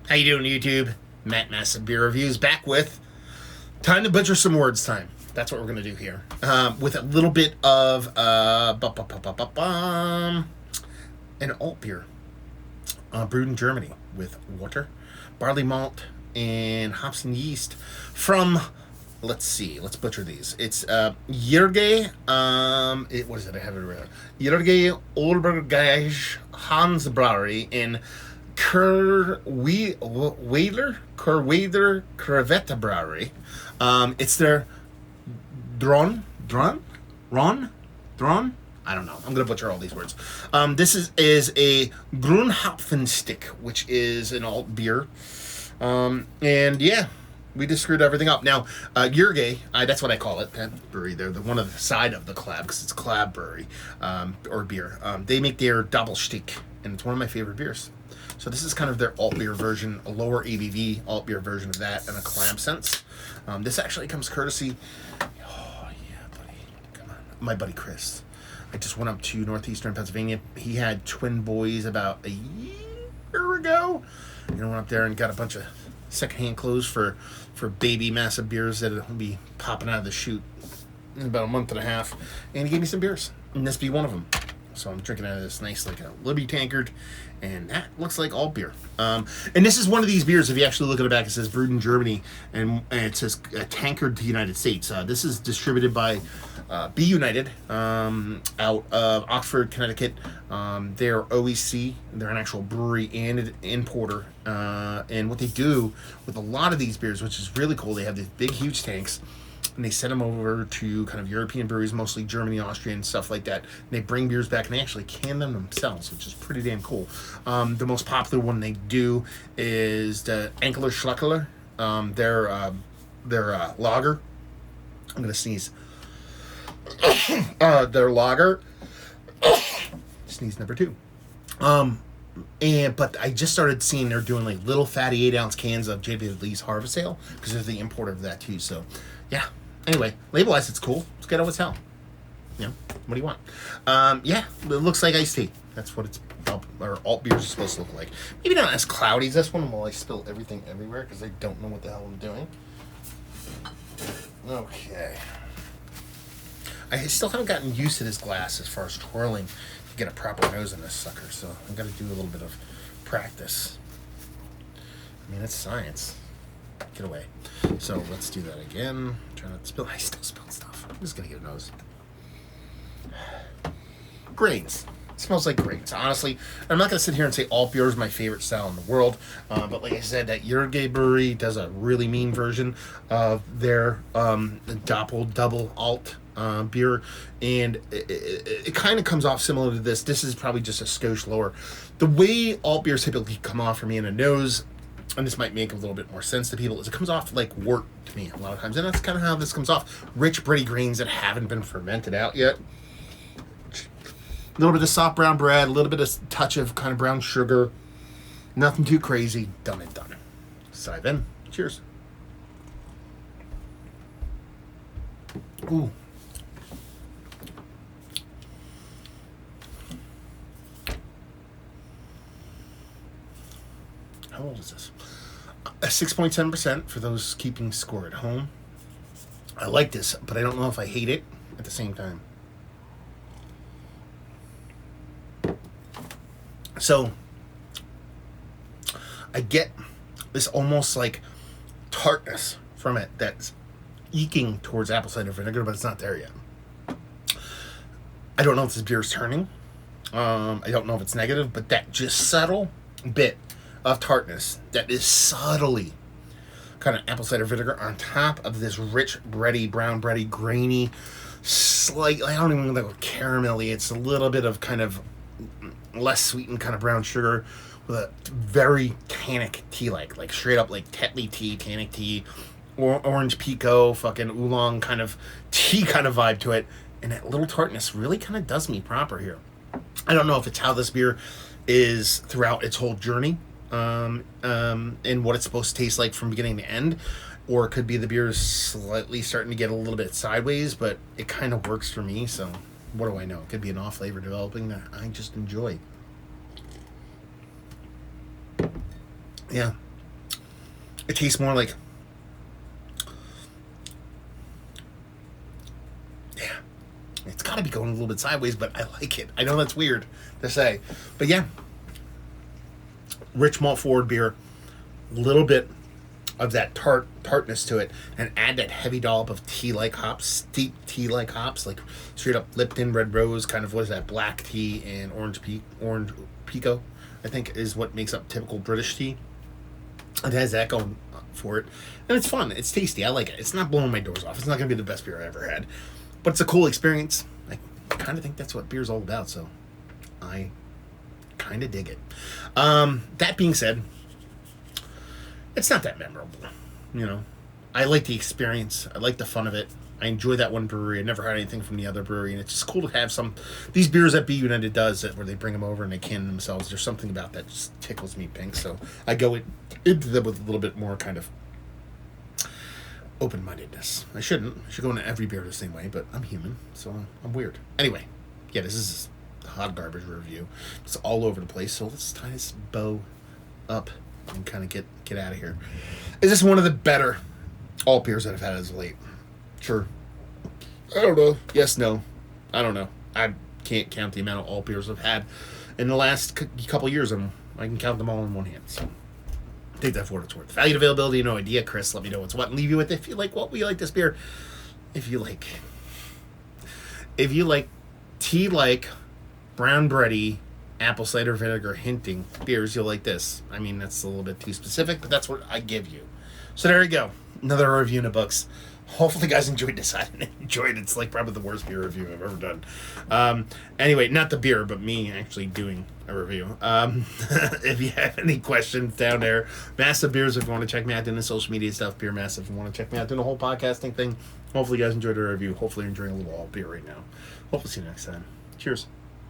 How you doing, YouTube? Matt Massive Beer Reviews back with time to butcher some words time. That's what we're going to do here. With a little bit of an alt beer. Brewed in Germany with water, barley malt, and hops and yeast from, let's see, let's butcher these. It's Uerige, what is it? I have it right. Uerige Obergeich Hans Brewery in Kehrwieder Krevettä Brewery. It's their Jrön. I don't know. I'm gonna butcher all these words. This is a Grünhopfensticke, which is an alt beer. And yeah, we just screwed everything up. Now, Uerige, that's what I call it, that brewery. They're the one on the side of the Club, because it's Club brewery, or beer. They make their Doppelstick, and it's one of my favorite beers. So this is kind of their alt beer version, a lower ABV alt beer version of that in a Club sense. This actually comes courtesy, oh yeah, buddy, come on, my buddy Chris. I just went up to northeastern Pennsylvania. He had twin boys about a year ago. You know, went up there and got a bunch of secondhand clothes for baby massive beers that'll be popping out of the chute in about a month and a half. And he gave me some beers, and this be one of them. So I'm drinking out of this nice, like a Libby tankard, and that looks like alt beer. And this is one of these beers, if you actually look at the back, it says brewed in Germany, and it says tankard to the United States. This is distributed by Be United out of Oxford, Connecticut. They're OEC. They're an actual brewery and importer. And what they do with a lot of these beers, which is really cool, they have these big, huge tanks, and they send them over to kind of European breweries, mostly Germany, Austria, and stuff like that. And they bring beers back, and they actually can them themselves, which is pretty damn cool. The most popular one they do is the Ankler Schluckler. Their lager. I'm going to sneeze. Their lager. Sneeze number 2. But I just started seeing they're doing like little fatty 8-ounce cans of J.B. Lee's Harvest Ale, because they're the importer of that too. So, yeah. Anyway, label-wise, it's cool. It's ghetto as hell. You know, what do you want? Yeah, it looks like iced tea. That's what it's, or alt beers are supposed to look like. Maybe not as cloudy as this one. While I spill everything everywhere because I don't know what the hell I'm doing. Okay. I still haven't gotten used to this glass as far as twirling to get a proper nose in this sucker, so I've got to do a little bit of practice. I mean, it's science. Get away. So let's do that again. Try not to spill. I still spill stuff. I'm just going to get a nose. Grains. It smells like grains. Honestly, I'm not going to sit here and say alt beer is my favorite style in the world. But like I said, that Uerige brewery does a really mean version of their double alt beer, and it kind of comes off similar to this. This is probably just a skosh lower. The way alt beers typically come off for me in a nose, and this might make a little bit more sense to people, is it comes off like wort to me a lot of times, and that's kind of how this comes off. Rich, bready grains that haven't been fermented out yet. A little bit of soft brown bread, a little bit of touch of kind of brown sugar. Nothing too crazy. Done and done. Dive in. Cheers. Ooh. How old is this? 6.7% for those keeping score at home. I like this, but I don't know if I hate it at the same time. So, I get this almost like tartness from it that's eking towards apple cider vinegar, but it's not there yet. I don't know if this beer is turning. I don't know if it's negative, but that just subtle bit of tartness that is subtly kind of apple cider vinegar on top of this rich, bready, brown, bready, grainy, slight, I don't even know, like caramelly. It's a little bit of kind of less sweetened kind of brown sugar with a very tannic tea, like straight up like Tetley tea, tannic tea, or orange pico, fucking oolong kind of tea kind of vibe to it. And that little tartness really kind of does me proper here. I don't know if it's how this beer is throughout its whole journey, and what it's supposed to taste like from beginning to end, or it could be the beer is slightly starting to get a little bit sideways, but it kind of works for me. So what do I know? It could be an off flavor developing that I just enjoy. Yeah, It tastes more like, yeah, it's got to be going a little bit sideways, but I like it. I know that's weird to say, but yeah, rich malt forward beer, a little bit of that tartness to it, and add that heavy dollop of tea-like hops, steep tea-like hops, like straight up Lipton, Red Rose, kind of what is that, black tea and orange Pico, I think is what makes up typical British tea. It has that going for it, and it's fun. It's tasty. I like it. It's not blowing my doors off. It's not going to be the best beer I ever had, but it's a cool experience. I kind of think that's what beer's all about, so I kind of dig it. That being said, it's not that memorable, you know. I like the experience. I like the fun of it. I enjoy that one brewery. I never had anything from the other brewery, and it's just cool to have these beers that Be United does, that where they bring them over and they can themselves. There's something about that just tickles me pink, so I go into them with a little bit more kind of open-mindedness. I should go into every beer the same way, but I'm human, so I'm weird. Anyway, yeah, this is a hot garbage review. It's all over the place, so let's tie this bow up and kind of get out of here. Is this one of the better alt beers that I've had as of late? Sure. I don't know. Yes, no. I don't know. I can't count the amount of alt beers I've had in the last couple years. I can count them all in one hand. So take that for what it's worth. Value and availability, no idea. Chris, let me know what's what. And leave you with, if you like what we like this beer. If you like tea-like, brown bready, apple cider vinegar hinting beers, you'll like this. I mean, that's a little bit too specific, but that's what I give you. So there you go. Another review in the books. Hopefully you guys enjoyed this. I didn't enjoy it. It's like probably the worst beer review I've ever done. Anyway, not the beer, but me actually doing a review. If you have any questions down there, Massive Beers, if you want to check me out doing the social media stuff, Beer Massive, if you want to check me out doing the whole podcasting thing. Hopefully you guys enjoyed the review. Hopefully you're enjoying a little alt beer right now. Hopefully see you next time. Cheers.